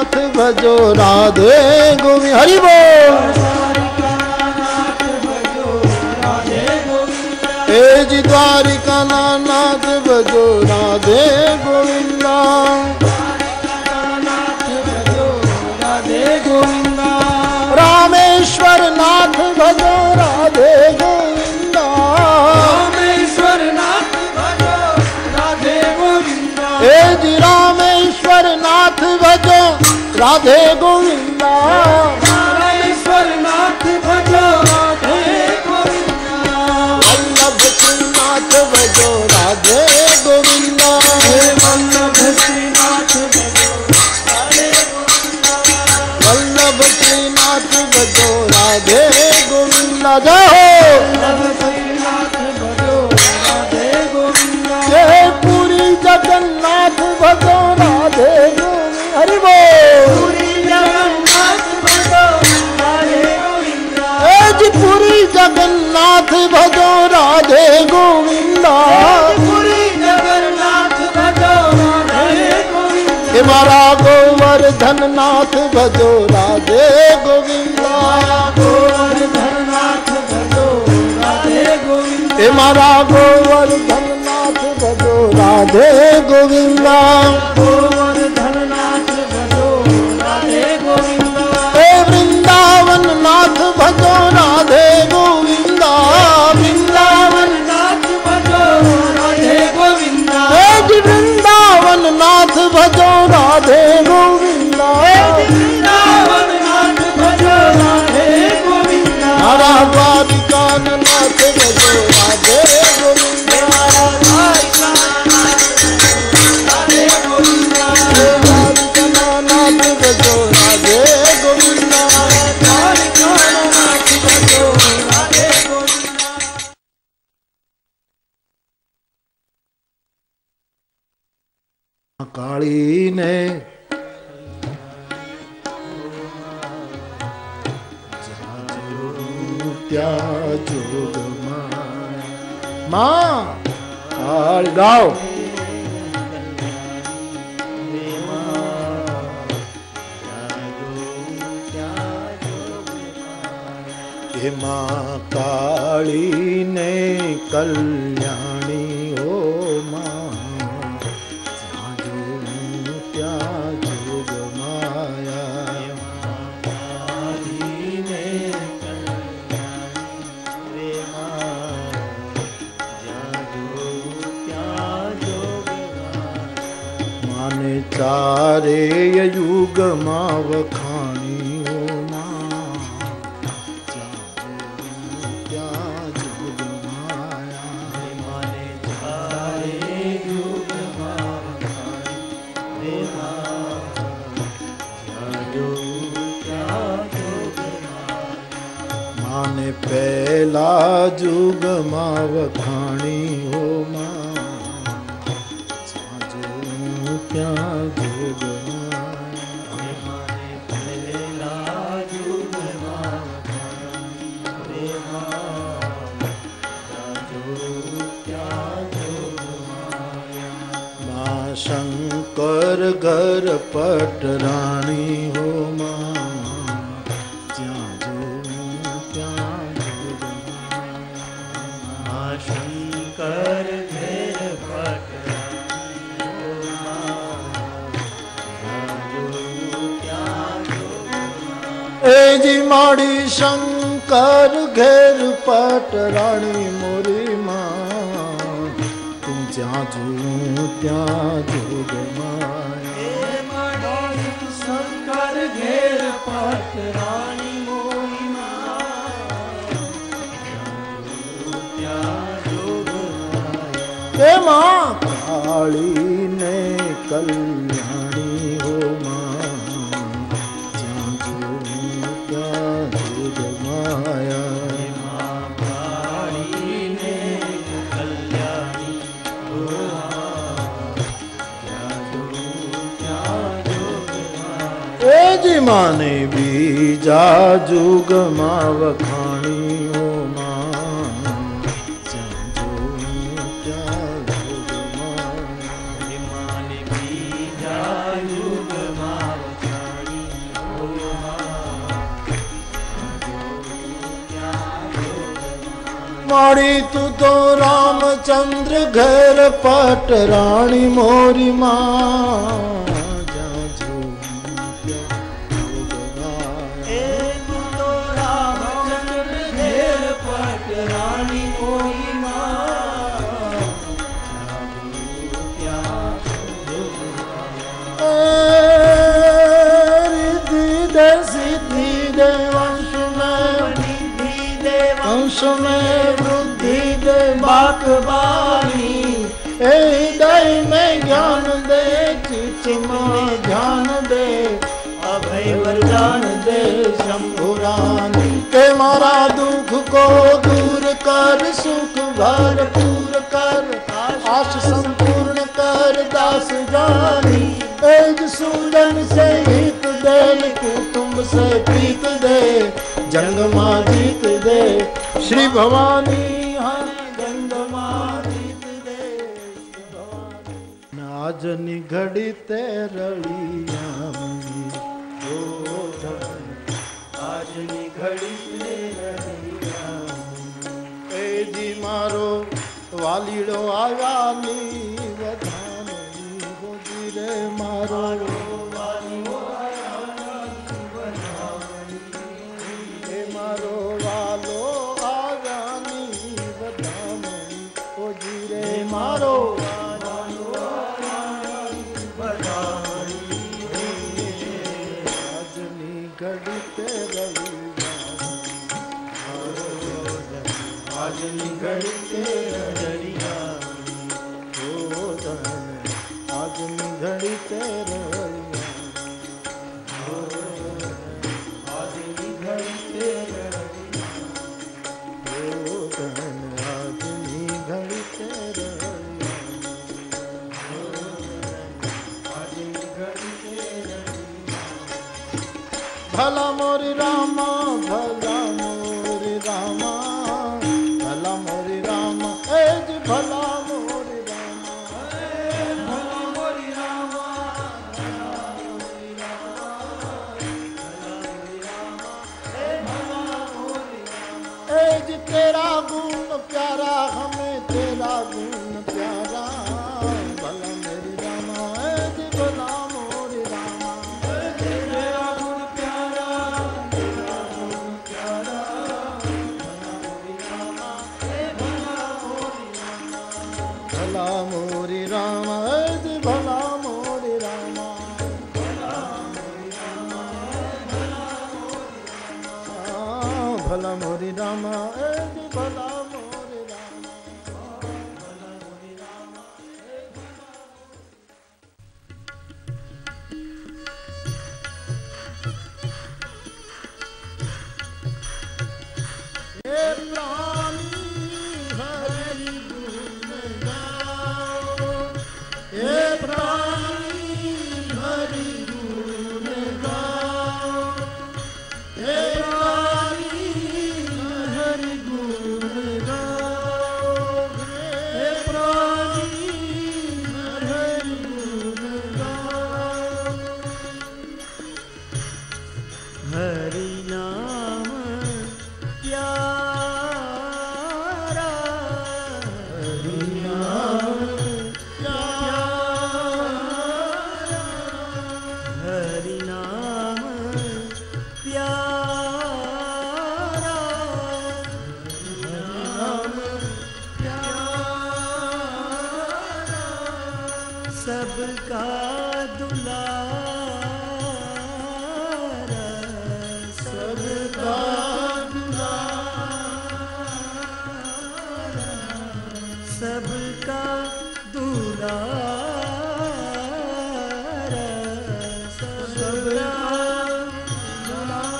नाथ भजो राधे गोविंद हरि बोल। ए जी द्वारिका नाथ भजो राधे गोविंदा। रामेश्वर नाथ भजो राधे गोविंदा। रामेश्वर नाथ भजो राधे गोविंदा। ए जी रामेश्वर नाथ भजो राधे गोविंदा। रामेश्वर नाथ भजो राधे गोविंदा। वल्लभ श्रीनाथ भजो राधे गोविंदा। वल्लभ श्रीनाथ भजो राधे गोविंदा। वल्लभ श्रीनाथ भजो राधे गोविंदा। जय हो वल्लभ श्रीनाथ भजो राधे गोविंदा। जय पुरी जगन्नाथ भजो राधे गोविंद हरि बोल। पुरी जगन्नाथ भजो राधे गोविंदा। ए जी पुरी जगन्नाथ भजो राधे गोविंदा। पुरी जगन्नाथ भजो राधे गोविंदा। हे मारा गोवर्धन नाथ भजो राधे गोविंदा। गोवर्धन नाथ भजो राधे गोविंदा। हे मारा गोवर्धन नाथ भजो राधे गोविंदा। गोवर्धन नाथ भजो राधे गोविंदा। हे वृंदावन नाथ भजो राधे गोविंदा। वृंदावन नाथ भजो राधे गोविंदा। हे जी वृंदावन नाथ भजो राधे गोविंदा। वृंदावन नाथ भजो राधे गोविंदा। हरा द्वारिका नाथ भजो राधे गोविंदा। राधिका नाथ राधे गोविंदा। द्वारिका नाथ भजो राधे गोविंदा। राधिका नाथ भजो राधे गोविंदा। काली ने जोग माँ काली गाओ। हे माँ काली ने कल्याणी ओ माँ जोग माया। माने चारे युग माँ वखाणी ओ माँ क्या जोग माया। माने चारे युग माँ वखाणी माने पहला जुग माँ वखाणी हो माँ क्या जोग माने पहला युग माँ वखाणी क्या जोग माँ शंकर घर पटरानी हो माँ शंकर घेर पट ए जी माड़ी शंकर घेर पटरानी मोरी माँ तू ज्या जू त्या जोग माया। शंकर घेर पट रानी मोरी हे माँ काली ने कल्याणी हो माँ क्या जोग माया। काली ने कल्याणी हो ए जी माने बीजा जुग माँ वखाणी हो माँ माड़ी तू तो रामचंद्र घर पट रानी मोरी माँ वंश में वृद्धि दे बाकबानी हृदय में ज्ञान दे चित्त में ध्यान दे अभय वरदान दे शंभुरानी के मारा दुख को दूर कर सुख भरपूर कर आश संपूर्ण कर दास जानी एज सुंदर से हित दे कुटुंब से प्रीत दे जंग मां जीत दे श्री भवानी जंग मां जीत दे नाजनी घड़ी ते रड़िया आजनी घड़ी ते रड़िया ए जी मारो वालीड़ो आयानी वधानी होजी रे मारो भला मोरी रामा भला मोरी रामा भला मोरी रामा एज भला मोरी रामा भला मोरी रामा भला मोरी रामा भला मोरी रामा एज तेरा गुण प्यारा हमें तेरा गुण प्यारा भला मेरी रामा एज भला मोरी रामा भला मोरी रामा भला मोरी रामा भला मोरी रामा भला मोरी रामा ये प्राणी हरि ये प्राणी हरि गुण गाओ ये प्राणी हरि गुण गाओ ये प्राणी हरि गुण गाओ हरि नाम प्यारा हरि नाम हरि नाम प्यारा नाम प्यारा सबका दुलारा सबका दुलारा सबका दुलारा सबका दुलारा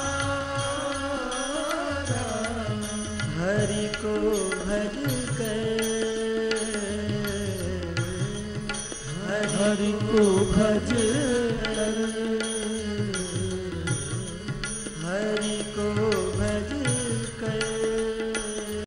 हरि को भज कर हरि को भज कर